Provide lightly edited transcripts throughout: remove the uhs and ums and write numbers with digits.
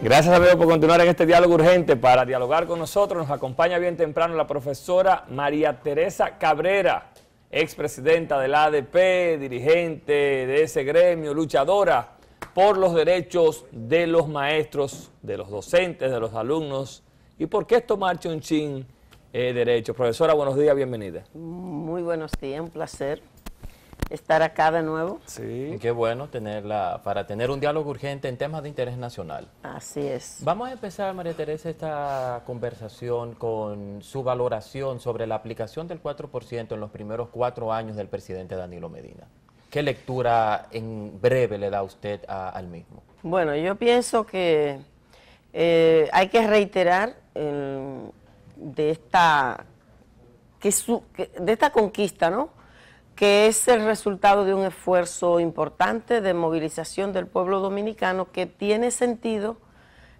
Gracias, amigos, por continuar en este diálogo urgente. Para dialogar con nosotros nos acompaña bien temprano la profesora María Teresa Cabrera, expresidenta del ADP, dirigente de ese gremio, luchadora por los derechos de los maestros, de los docentes, de los alumnos. ¿Y por qué esto marcha un chin derecho? Profesora, buenos días, bienvenida. Muy buenos días, un placer estar acá de nuevo. Sí. Qué bueno para tener un diálogo urgente en temas de interés nacional. Así es. Vamos a empezar, María Teresa, esta conversación con su valoración sobre la aplicación del 4% en los primeros 4 años del presidente Danilo Medina. ¿Qué lectura en breve le da usted al mismo? Bueno, yo pienso que hay que reiterar de esta conquista, ¿no?, que es el resultado de un esfuerzo importante de movilización del pueblo dominicano, que tiene sentido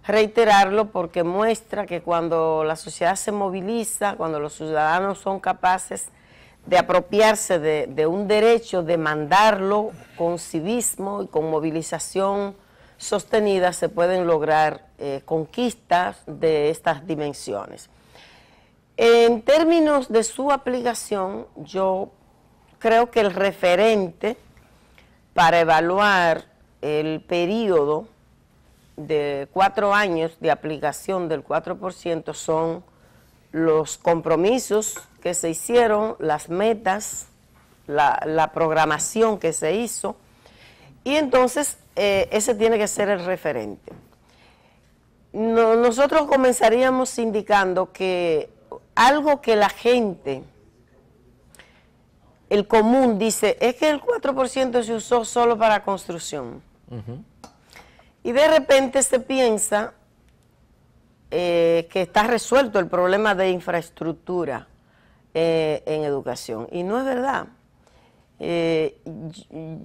reiterarlo porque muestra que cuando la sociedad se moviliza, cuando los ciudadanos son capaces de apropiarse de un derecho, demandarlo con civismo y con movilización sostenida, se pueden lograr conquistas de estas dimensiones. En términos de su aplicación, yo creo que el referente para evaluar el periodo de 4 años de aplicación del 4% son los compromisos que se hicieron, las metas, la programación que se hizo, y entonces ese tiene que ser el referente. Nosotros comenzaríamos indicando que algo que la gente, el común, dice, es que el 4% se usó solo para construcción. Y de repente se piensa que está resuelto el problema de infraestructura en educación. Y no es verdad.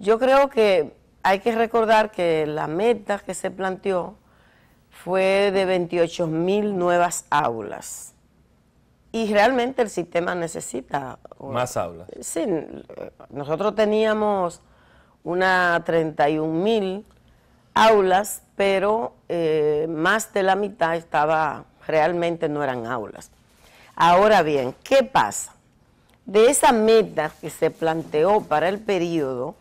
Yo creo que hay que recordar que la meta que se planteó fue de 28,000 nuevas aulas. Y realmente el sistema necesita más aulas. Sí, nosotros teníamos unas 31,000 aulas, pero más de la mitad realmente no eran aulas. Ahora bien, ¿qué pasa? De esa meta que se planteó para el periodo,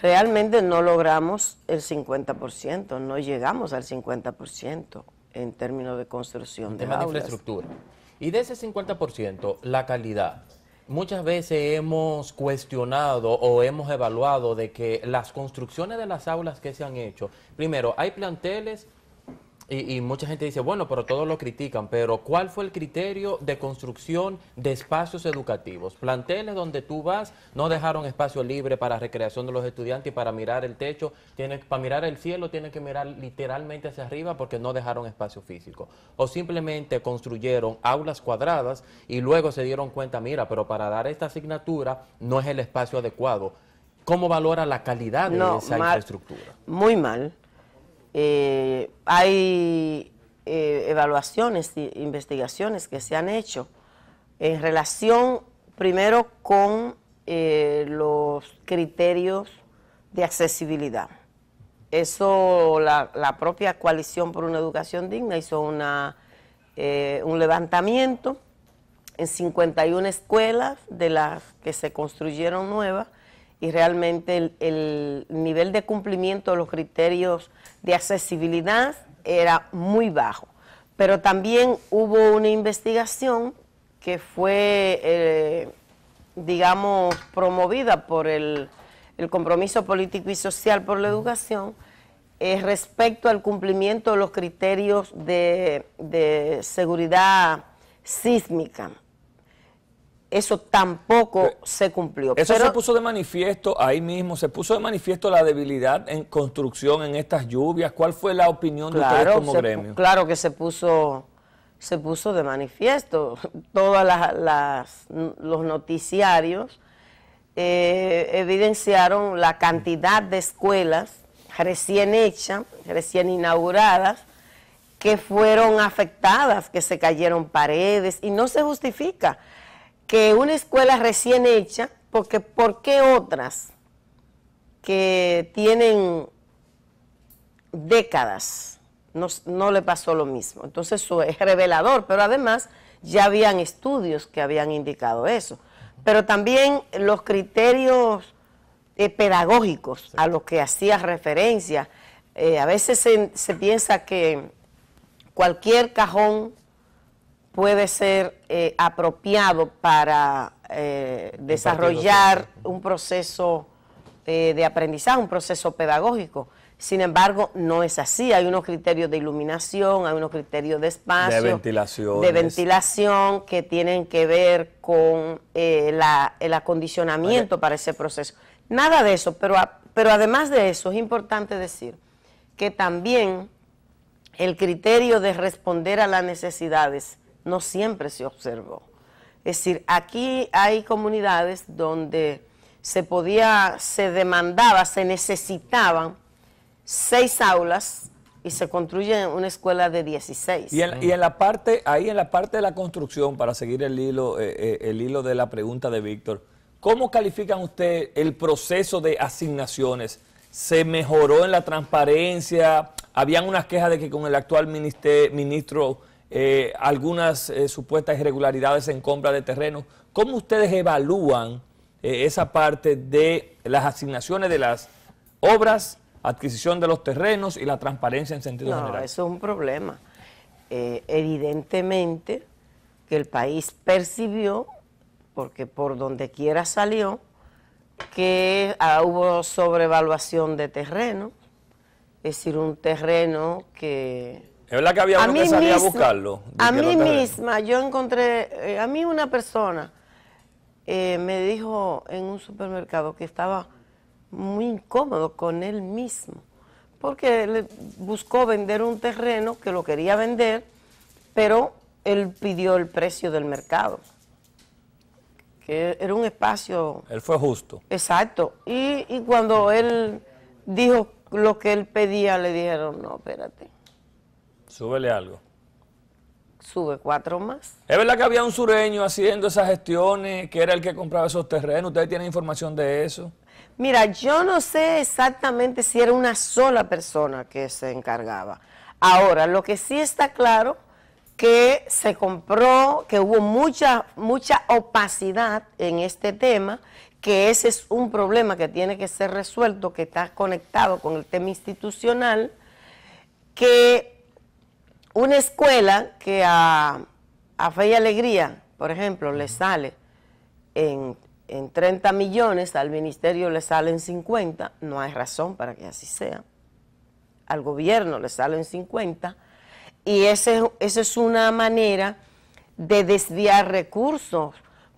realmente no logramos el 50%, no llegamos al 50% en términos de construcción de aulas. De infraestructura. Y de ese 50%, la calidad. Muchas veces hemos cuestionado o hemos evaluado de que las construcciones de las aulas que se han hecho, primero, hay planteles y mucha gente dice, bueno, pero todos lo critican, pero ¿cuál fue el criterio de construcción de espacios educativos? Planteles donde tú vas, no dejaron espacio libre para recreación de los estudiantes y para mirar el techo, para mirar el cielo tienen que mirar literalmente hacia arriba porque no dejaron espacio físico. O simplemente construyeron aulas cuadradas y luego se dieron cuenta, mira, pero para dar esta asignatura no es el espacio adecuado. ¿Cómo valora la calidad de esa infraestructura? Muy mal. Hay evaluaciones e investigaciones que se han hecho en relación primero con los criterios de accesibilidad. Eso la propia Coalición por una Educación Digna hizo un levantamiento en 51 escuelas de las que se construyeron nuevas, y realmente el nivel de cumplimiento de los criterios de accesibilidad era muy bajo. Pero también hubo una investigación que fue, digamos, promovida por el Compromiso Político y Social por la Educación respecto al cumplimiento de los criterios de seguridad sísmica. Eso tampoco se cumplió. Eso se puso de manifiesto ahí mismo, se puso de manifiesto la debilidad en construcción en estas lluvias. ¿Cuál fue la opinión de ustedes como gremio? Claro que se puso de manifiesto. Todos los noticiarios evidenciaron la cantidad de escuelas recién hechas, recién inauguradas, que fueron afectadas, que se cayeron paredes, y no se justifica que una escuela recién hecha, porque ¿por qué otras que tienen décadas no le pasó lo mismo. Entonces eso es revelador, pero además ya habían estudios que habían indicado eso. Pero también los criterios pedagógicos a los que hacía referencia, a veces se piensa que cualquier cajón puede ser apropiado para desarrollar un proceso de aprendizaje, un proceso pedagógico. Sin embargo, no es así. Hay unos criterios de iluminación, hay unos criterios de espacio, de ventilación que tienen que ver con el acondicionamiento para ese proceso. Nada de eso, pero además de eso es importante decir que también el criterio de responder a las necesidades no siempre se observó. Es decir, aquí hay comunidades donde se demandaba, se necesitaban 6 aulas y se construye una escuela de 16. Y en la parte, ahí en la parte de la construcción, para seguir el hilo de la pregunta de Víctor, ¿cómo califican ustedes el proceso de asignaciones? ¿Se mejoró en la transparencia? ¿Habían unas quejas de que con el actual ministro algunas supuestas irregularidades en compra de terrenos? ¿Cómo ustedes evalúan esa parte de las asignaciones de las obras, adquisición de los terrenos y la transparencia en sentido general? No, eso es un problema. Evidentemente que el país percibió, porque por donde quiera salió, que hubo sobrevaluación de terreno, es decir, un terreno que... ¿Es verdad que había uno que salía a buscarlo? A mí misma, yo encontré, a mí una persona me dijo en un supermercado que estaba muy incómodo con él mismo, porque él buscó vender un terreno que lo quería vender, pero él pidió el precio del mercado, que era un espacio... Él fue justo. Exacto, y cuando él dijo lo que él pedía, le dijeron, no, espérate. Súbele algo. Sube 4 más. ¿Es verdad que había un sureño haciendo esas gestiones, que era el que compraba esos terrenos? ¿Ustedes tienen información de eso? Mira, yo no sé exactamente si era una sola persona que se encargaba. Ahora, lo que sí está claro, que se compró, que hubo mucha opacidad en este tema, que ese es un problema que tiene que ser resuelto, que está conectado con el tema institucional, que una escuela que a Fe y Alegría, por ejemplo, le sale en 30 millones, al ministerio le salen 50, no hay razón para que así sea. Al gobierno le salen 50, y esa es una manera de desviar recursos,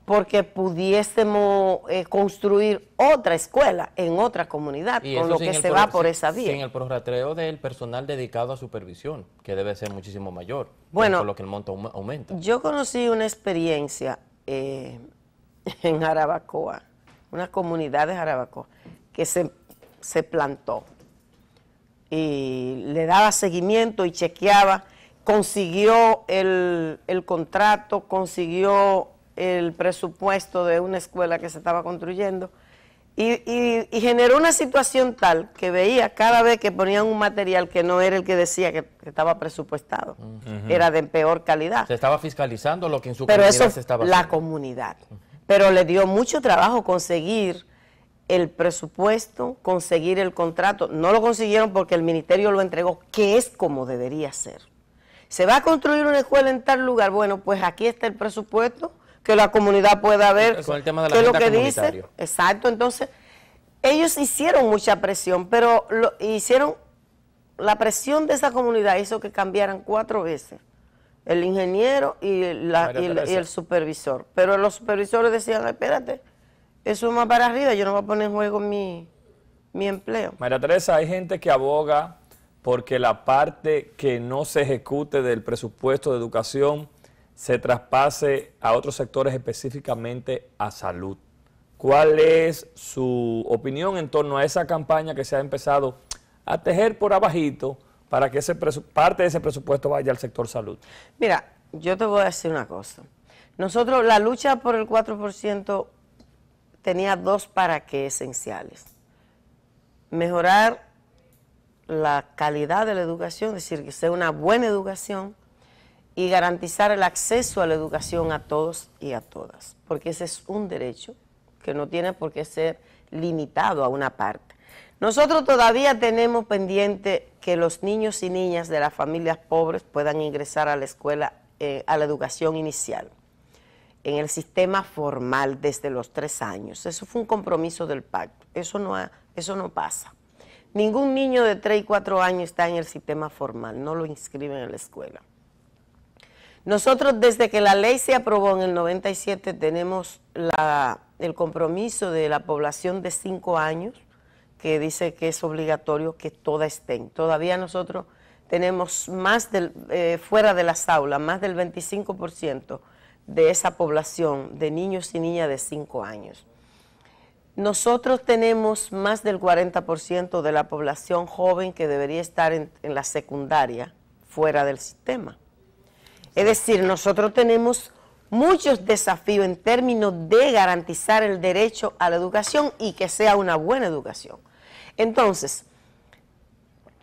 porque pudiésemos construir otra escuela en otra comunidad, con lo que se va por esa vía. Sin el prorrateo del personal dedicado a supervisión, que debe ser muchísimo mayor, bueno, por lo que el monto aumenta. Yo conocí una experiencia en Jarabacoa, una comunidad de Jarabacoa, que se plantó y le daba seguimiento y chequeaba, consiguió el contrato, consiguió el presupuesto de una escuela que se estaba construyendo y generó una situación tal que veía cada vez que ponían un material que no era el que decía que estaba presupuestado, era de peor calidad. Se estaba fiscalizando lo que en su comunidad se estaba haciendo. La comunidad. Pero le dio mucho trabajo conseguir el presupuesto, conseguir el contrato. No lo consiguieron porque el ministerio lo entregó, que es como debería ser. Se va a construir una escuela en tal lugar, bueno, pues aquí está el presupuesto, que la comunidad pueda ver con el tema de la qué es lo que comunitario. dice. Exacto, entonces ellos hicieron mucha presión, pero la presión de esa comunidad hizo que cambiaran 4 veces el ingeniero y el supervisor. Pero los supervisores decían, espérate, eso es más para arriba, yo no voy a poner en juego mi empleo. María Teresa, hay gente que aboga porque la parte que no se ejecute del presupuesto de educación se traspase a otros sectores, específicamente a salud. ¿Cuál es su opinión en torno a esa campaña que se ha empezado a tejer por abajito para que parte de ese presupuesto vaya al sector salud? Mira, yo te voy a decir una cosa. Nosotros, la lucha por el 4% tenía 2 para qué esenciales. Mejorar la calidad de la educación, es decir, que sea una buena educación, y garantizar el acceso a la educación a todos y a todas, porque ese es un derecho que no tiene por qué ser limitado a una parte. Nosotros todavía tenemos pendiente que los niños y niñas de las familias pobres puedan ingresar a la escuela, a la educación inicial, en el sistema formal desde los 3 años. Eso fue un compromiso del pacto, eso no pasa. Ningún niño de 3 y 4 años está en el sistema formal, no lo inscriben en la escuela. Nosotros desde que la ley se aprobó en el 97 tenemos el compromiso de la población de 5 años, que dice que es obligatorio que todas estén. Todavía nosotros tenemos fuera de las aulas, más del 25% de esa población de niños y niñas de 5 años. Nosotros tenemos más del 40% de la población joven que debería estar en la secundaria fuera del sistema. Es decir, nosotros tenemos muchos desafíos en términos de garantizar el derecho a la educación y que sea una buena educación. Entonces,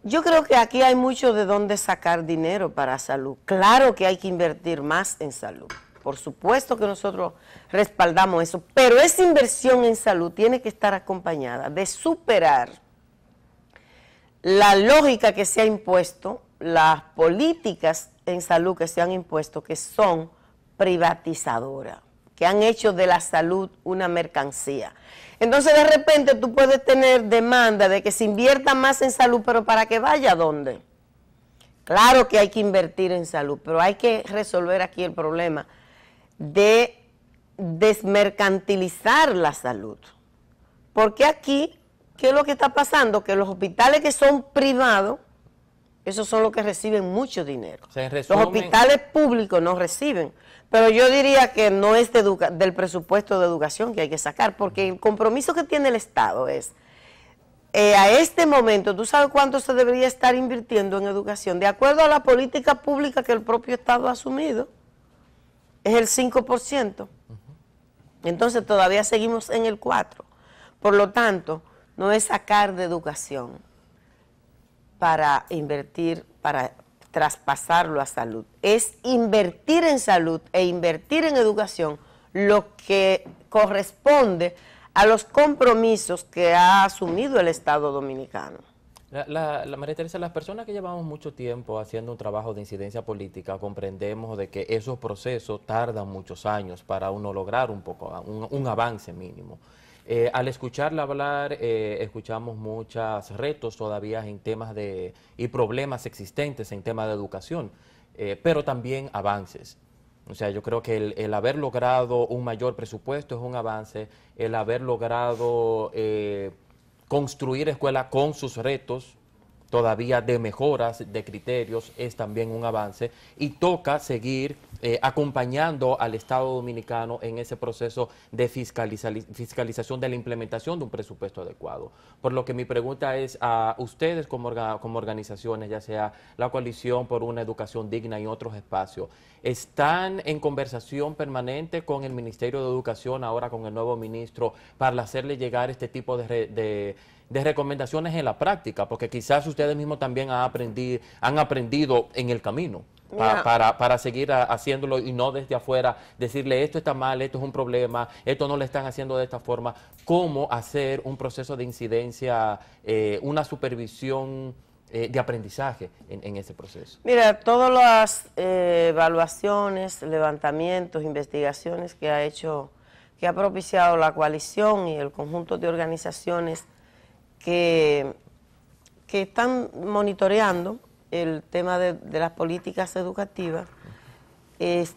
yo creo que aquí hay mucho de dónde sacar dinero para salud. Claro que hay que invertir más en salud. Por supuesto que nosotros respaldamos eso, pero esa inversión en salud tiene que estar acompañada de superar la lógica que se ha impuesto, las políticas en salud que se han impuesto, que son privatizadoras, que han hecho de la salud una mercancía. Entonces de repente tú puedes tener demanda de que se invierta más en salud, pero ¿para que vaya a dónde? Claro que hay que invertir en salud, pero hay que resolver aquí el problema de desmercantilizar la salud. Porque aquí, ¿qué es lo que está pasando? Que los hospitales que son privados, esos son los que reciben mucho dinero. Los hospitales públicos no reciben. Pero yo diría que no es del presupuesto de educación que hay que sacar, porque el compromiso que tiene el Estado es, a este momento, ¿tú sabes cuánto se debería estar invirtiendo en educación? De acuerdo a la política pública que el propio Estado ha asumido, es el 5%. Entonces todavía seguimos en el 4%. Por lo tanto, no es sacar de educación para invertir, para traspasarlo a salud. Es invertir en salud e invertir en educación lo que corresponde a los compromisos que ha asumido el Estado dominicano. María Teresa, las personas que llevamos mucho tiempo haciendo un trabajo de incidencia política comprendemos de que esos procesos tardan muchos años para uno lograr un avance mínimo. Al escucharla hablar, escuchamos muchos retos todavía en temas y problemas existentes en temas de educación, pero también avances. O sea, yo creo que el haber logrado un mayor presupuesto es un avance, el haber logrado construir escuelas con sus retos, todavía de mejoras, de criterios, es también un avance, y toca seguir acompañando al Estado Dominicano en ese proceso de fiscalización de la implementación de un presupuesto adecuado. Por lo que mi pregunta es a ustedes como organizaciones, ya sea la Coalición por una Educación Digna y otros espacios, ¿están en conversación permanente con el Ministerio de Educación, ahora con el nuevo ministro, para hacerle llegar este tipo de recomendaciones en la práctica? Porque quizás ustedes mismos también han aprendido en el camino para seguir haciéndolo y no desde afuera decirle esto está mal, esto es un problema, esto no lo están haciendo de esta forma. ¿Cómo hacer un proceso de incidencia, una supervisión de aprendizaje en ese proceso? Mira, todas las evaluaciones, levantamientos, investigaciones que ha propiciado la coalición y el conjunto de organizaciones que están monitoreando el tema de las políticas educativas,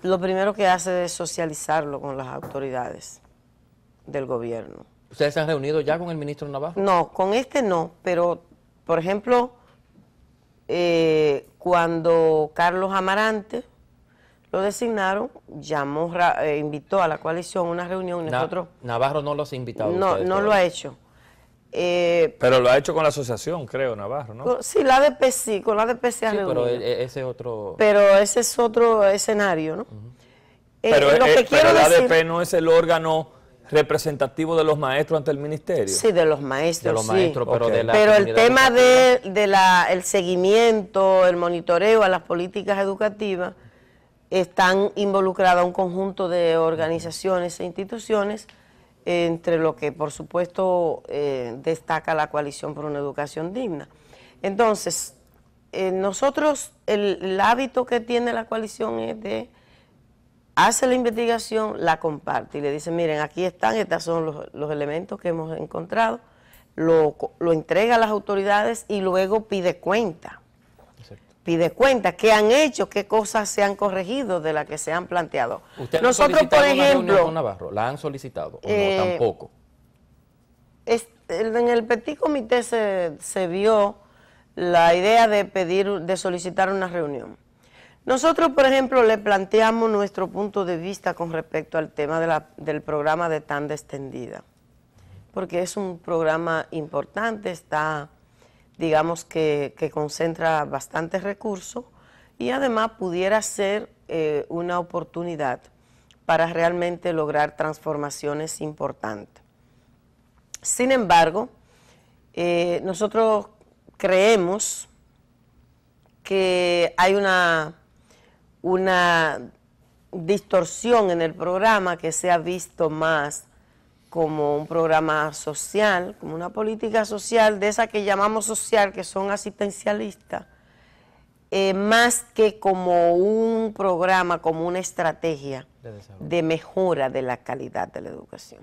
lo primero que hace es socializarlo con las autoridades del gobierno. ¿Ustedes se han reunido ya con el ministro Navarro? No, con este no, pero por ejemplo, cuando Carlos Amarante lo designaron, invitó a la coalición a una reunión. Navarro no los ha invitado. No lo ha hecho. Pero lo ha hecho con la asociación, creo, Navarro, ¿no? Sí, la ADP sí, con la ADP se ha reunido. Pero ese es otro escenario, ¿no? Pero la ADP no es el órgano representativo de los maestros ante el ministerio. Sí, de los maestros, de los maestros, pero okay. de la Pero el tema el seguimiento, el monitoreo a las políticas educativas, están involucradas un conjunto de organizaciones e instituciones, entre lo que por supuesto destaca la Coalición por una Educación Digna. Entonces, nosotros, el hábito que tiene la coalición es de hace la investigación, la comparte y le dice, miren, aquí están, estos son los elementos que hemos encontrado, lo entrega a las autoridades y luego pide cuenta. Exacto. Pide cuenta qué han hecho, qué cosas se han corregido de las que se han planteado. ¿Usted nosotros, por ejemplo, con Navarro, ¿la han solicitado o no? Tampoco. En el Petit Comité se vio la idea de solicitar una reunión. Nosotros, por ejemplo, le planteamos nuestro punto de vista con respecto al tema del programa de tanda extendida, porque es un programa importante, digamos que concentra bastantes recursos y además pudiera ser una oportunidad para realmente lograr transformaciones importantes. Sin embargo, nosotros creemos que hay una distorsión en el programa que se ha visto más como un programa social, como una política social, de esa que llamamos social, que son asistencialistas, más que como un programa, como una estrategia de mejora de la calidad de la educación.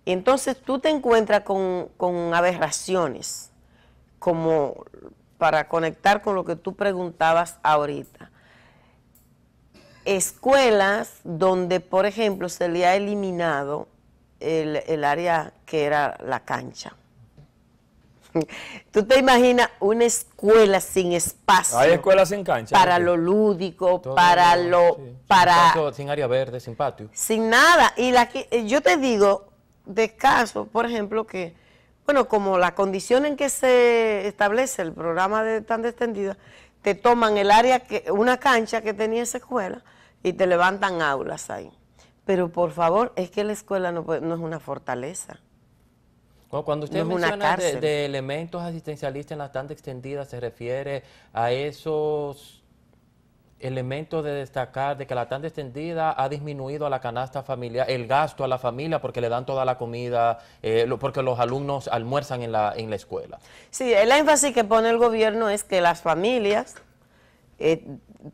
Entonces tú te encuentras con aberraciones, como para conectar con lo que tú preguntabas ahorita. Escuelas donde, por ejemplo, se le ha eliminado el área que era la cancha. ¿Tú te imaginas una escuela sin espacio? Hay escuelas sin cancha. Para lo lúdico, para lo... Sí. para sin área verde, sin patio. Sin nada. Y yo te digo, de caso, por ejemplo, que, bueno, como la condición en que se establece el programa de tanda extendida, te toman el área, una cancha que tenía esa escuela y te levantan aulas ahí. Pero por favor, es que la escuela no es una fortaleza. Cuando usted menciona de elementos asistencialistas en la tanda extendida, ¿se refiere a esos elementos de destacar de que la tanda extendida ha disminuido a la canasta familiar, el gasto a la familia porque le dan toda la comida, porque los alumnos almuerzan en la escuela? Sí, el énfasis que pone el gobierno es que las familias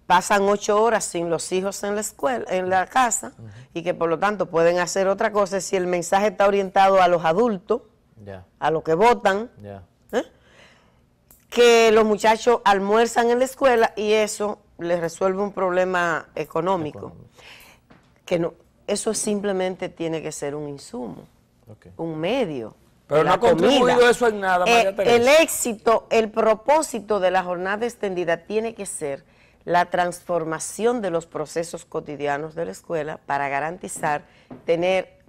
pasan 8 horas sin los hijos en la escuela, en la casa, y que por lo tanto pueden hacer otra cosa si el mensaje está orientado a los adultos, a los que votan, que los muchachos almuerzan en la escuela y eso les resuelve un problema económico. Que no, eso simplemente tiene que ser un insumo, un medio. Pero no ha contribuido eso en nada, María Teresa. El éxito, el propósito de la jornada extendida tiene que ser la transformación de los procesos cotidianos de la escuela para garantizar tener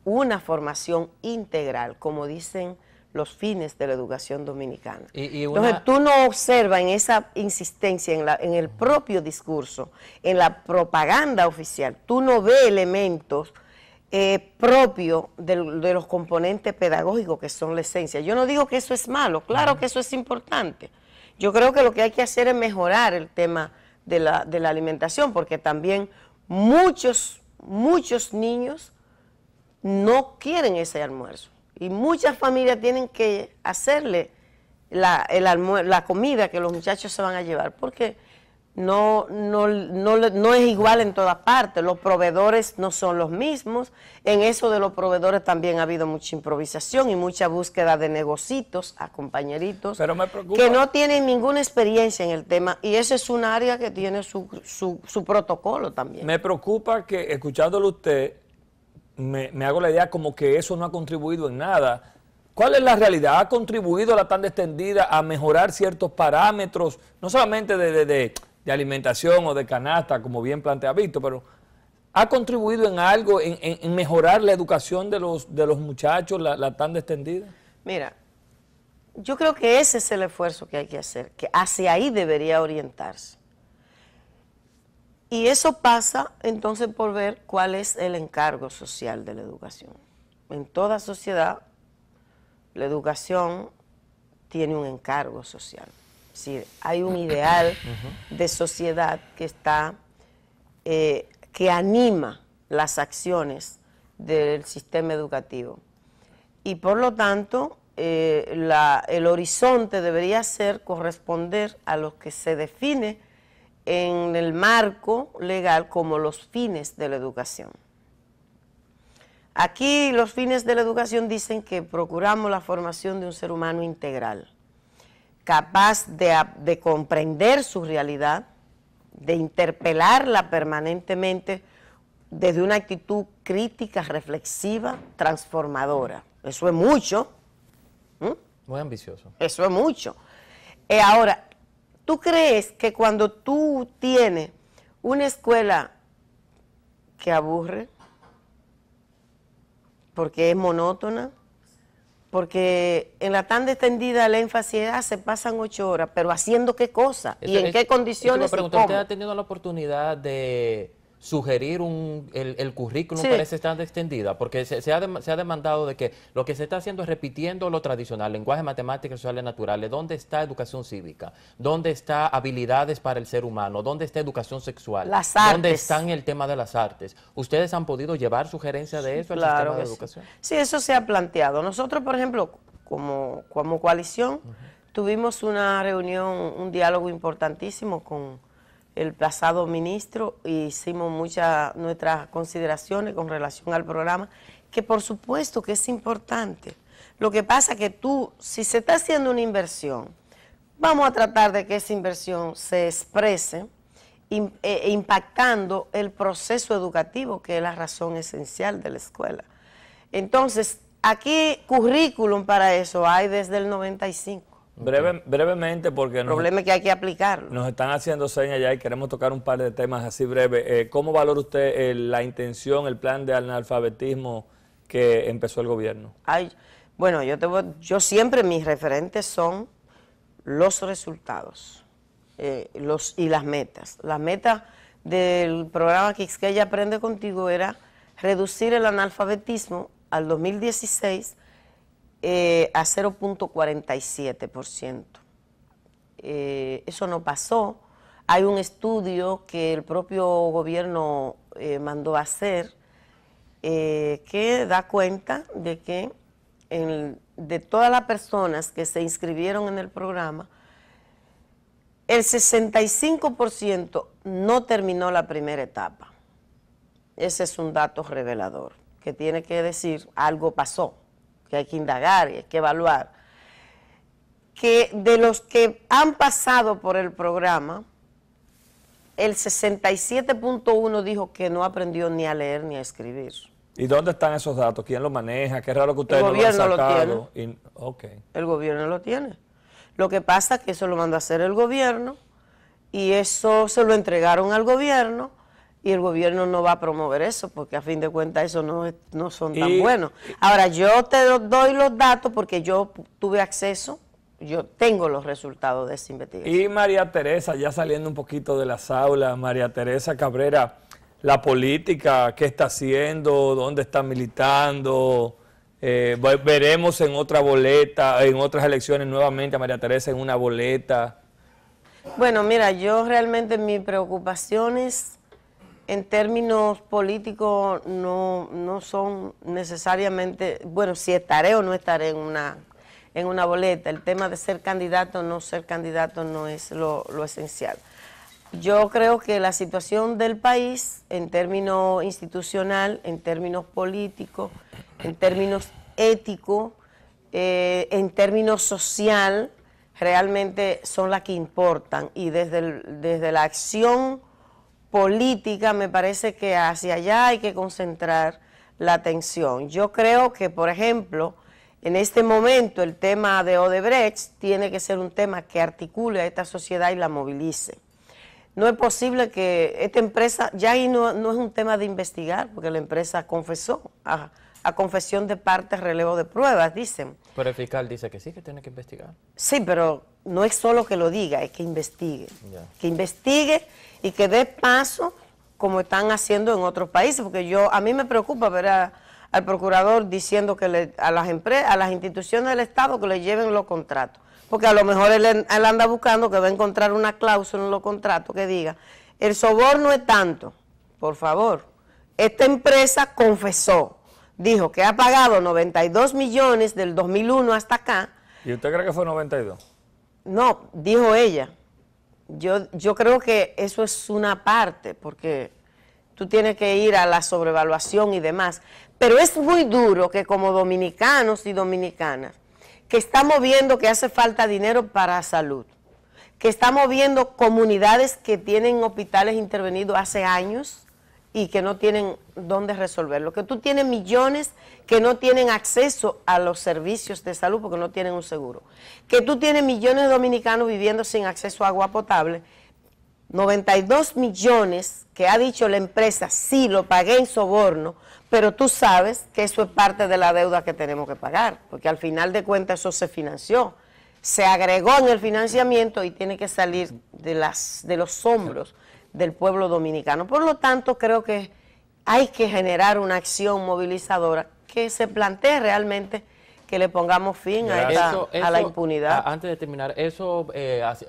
una formación integral, como dicen los fines de la educación dominicana. Entonces tú no observas en esa insistencia, en el propio discurso, en la propaganda oficial, tú no ves elementos propios de los componentes pedagógicos que son la esencia. Yo no digo que eso es malo, claro que eso es importante. Yo creo que lo que hay que hacer es mejorar el tema de la alimentación, porque también muchos niños no quieren ese almuerzo y muchas familias tienen que hacerle la comida que los muchachos se van a llevar, porque no es igual en todas partes, los proveedores no son los mismos. En eso de los proveedores también ha habido mucha improvisación y mucha búsqueda de negocitos a compañeritos que no tienen ninguna experiencia en el tema, y ese es un área que tiene su protocolo también. Me preocupa que, escuchándolo usted, me hago la idea como que eso no ha contribuido en nada. ¿Cuál es la realidad? ¿Ha contribuido la tanda extendida a mejorar ciertos parámetros, no solamente de alimentación o de canasta, como bien plantea Víctor, pero ha contribuido en algo, en mejorar la educación de los muchachos, la tanda extendida? Mira, yo creo que ese es el esfuerzo que hay que hacer, que hacia ahí debería orientarse. Y eso pasa entonces por ver cuál es el encargo social de la educación. En toda sociedad, la educación tiene un encargo social. Es decir, hay un ideal de sociedad que está, que anima las acciones del sistema educativo. Y por lo tanto, el horizonte debería ser corresponder a lo que se define en el marco legal como los fines de la educación. Aquí los fines de la educación dicen que procuramos la formación de un ser humano integral, capaz de comprender su realidad, de interpelarla permanentemente desde una actitud crítica, reflexiva, transformadora. Eso es mucho. Muy ambicioso. Eso es mucho. Ahora, ¿tú crees que cuando tú tienes una escuela que aburre, porque es monótona, porque en la tanda extendida el énfasis es, se pasan 8 horas, pero ¿haciendo qué cosa? ¿Y en qué condiciones? ¿Usted ha tenido la oportunidad de sugerir el currículum para esa tanda extendida? Porque se ha demandado de que lo que se está haciendo es repitiendo lo tradicional, lenguaje, matemáticas, sociales, naturales. ¿Dónde está educación cívica? ¿Dónde está habilidades para el ser humano? ¿Dónde está educación sexual? Las artes. ¿Dónde están el tema de las artes? ¿Ustedes han podido llevar sugerencias de eso al sistema de educación? Sí, eso se ha planteado. Nosotros, por ejemplo, como coalición, tuvimos una reunión, un diálogo importantísimo con el pasado ministro, y hicimos nuestras consideraciones con relación al programa, que por supuesto que es importante. Lo que pasa que si se está haciendo una inversión, vamos a tratar de que esa inversión se exprese impactando el proceso educativo, que es la razón esencial de la escuela. Entonces, aquí currículum para eso hay desde el 95. Brevemente, porque el problema es que hay que aplicarlo. Nos están haciendo señas ya y queremos tocar un par de temas así breve. ¿Cómo valora usted la intención, el plan de analfabetismo que empezó el gobierno? Bueno, yo siempre, mis referentes son los resultados y las metas. La meta del programa Quisqueya Aprende Contigo era reducir el analfabetismo al 2016 a 0.47%. Eso no pasó. Hay un estudio que el propio gobierno mandó a hacer que da cuenta de que de todas las personas que se inscribieron en el programa, el 65% no terminó la primera etapa. Ese es un dato revelador, que tiene que decir algo pasó, que hay que indagar y hay que evaluar, que de los que han pasado por el programa, el 67.1 dijo que no aprendió ni a leer ni a escribir. ¿Y dónde están esos datos? ¿Quién los maneja? Qué raro que ustedes no lo han sacado. Lo tiene. El gobierno lo tiene. Lo que pasa es que eso lo mandó a hacer el gobierno y eso se lo entregaron al gobierno, y el gobierno no va a promover eso, porque a fin de cuentas eso no son tan buenos. Ahora, yo te doy los datos porque yo tuve acceso, yo tengo los resultados de esa investigación. Y María Teresa, ya saliendo un poquito de las aulas, María Teresa Cabrera, la política, ¿qué está haciendo? ¿Dónde está militando? Veremos en otra boleta, en otras elecciones nuevamente a María Teresa en una boleta. Bueno, mira, yo realmente mis preocupaciones en términos políticos no son necesariamente, bueno, si estaré o no estaré en una boleta. El tema de ser candidato o no ser candidato no es lo esencial. Yo creo que la situación del país en términos institucional, en términos políticos, en términos éticos, en términos social, realmente son las que importan, y desde la acción política me parece que hacia allá hay que concentrar la atención. Yo creo que, por ejemplo, en este momento el tema de Odebrecht tiene que ser un tema que articule a esta sociedad y la movilice. No es posible que esta empresa, ya ahí no es un tema de investigar, porque la empresa confesó, a confesión de parte, relevo de pruebas, dicen. Pero el fiscal dice que sí, que tiene que investigar. Sí, pero no es solo que lo diga, es que investigue. Que investigue y que dé paso como están haciendo en otros países, porque a mí me preocupa ver al procurador diciendo que a las empresas, a las instituciones del Estado que le lleven los contratos, porque a lo mejor él anda buscando que va a encontrar una cláusula en los contratos que diga, el soborno es tanto, por favor. Esta empresa confesó, dijo que ha pagado 92 millones del 2001 hasta acá. ¿Y usted cree que fue 92? No, dijo ella. Yo creo que eso es una parte, porque tú tienes que ir a la sobrevaluación y demás. Pero es muy duro que como dominicanos y dominicanas, que estamos viendo que hace falta dinero para salud, que estamos viendo comunidades que tienen hospitales intervenidos hace años y que no tienen dónde resolverlo, que tú tienes millones que no tienen acceso a los servicios de salud porque no tienen un seguro, que tú tienes millones de dominicanos viviendo sin acceso a agua potable, 92 millones que ha dicho la empresa, sí, lo pagué en soborno, pero tú sabes que eso es parte de la deuda que tenemos que pagar, porque al final de cuentas eso se financió, se agregó en el financiamiento y tiene que salir de los hombros del pueblo dominicano. Por lo tanto, creo que hay que generar una acción movilizadora que se plantee realmente que le pongamos fin a la impunidad. Antes de terminar, eso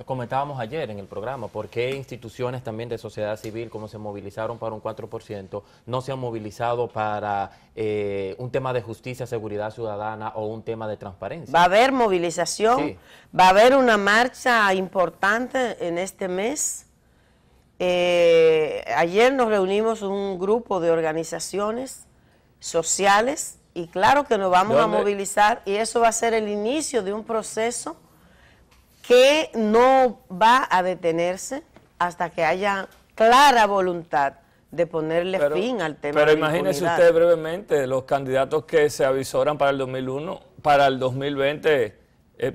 comentábamos ayer en el programa, por qué instituciones también de sociedad civil, como se movilizaron para un 4%, no se han movilizado para un tema de justicia, seguridad ciudadana o un tema de transparencia. Va a haber movilización, sí. Va a haber una marcha importante en este mes. Ayer nos reunimos un grupo de organizaciones sociales y claro que nos vamos a movilizar y eso va a ser el inicio de un proceso que no va a detenerse hasta que haya clara voluntad de ponerle fin al tema de la impunidad. Pero imagínese usted brevemente, los candidatos que se avisoran para el 2001, para el 2020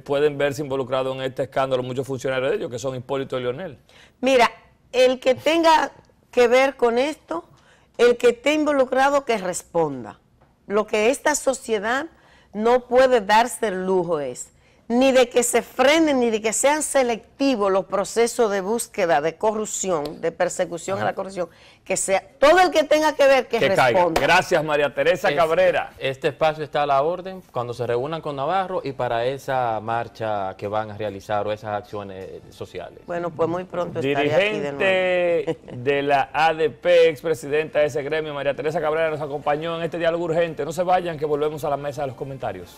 pueden verse involucrados en este escándalo muchos funcionarios de ellos, que son Hipólito y Leonel. Mira, el que tenga que ver con esto, el que esté involucrado, que responda. Lo que esta sociedad no puede darse el lujo es ni de que se frenen, ni de que sean selectivos los procesos de búsqueda, de corrupción, de persecución a la corrupción, que sea todo el que tenga que ver que responda. Caiga. Gracias, María Teresa Cabrera. Este espacio está a la orden cuando se reúnan con Navarro y para esa marcha que van a realizar o esas acciones sociales. Bueno, pues muy pronto estaré aquí de nuevo. Dirigente de la ADP, expresidenta de ese gremio, María Teresa Cabrera nos acompañó en este diálogo urgente. No se vayan, que volvemos a la mesa de los comentarios.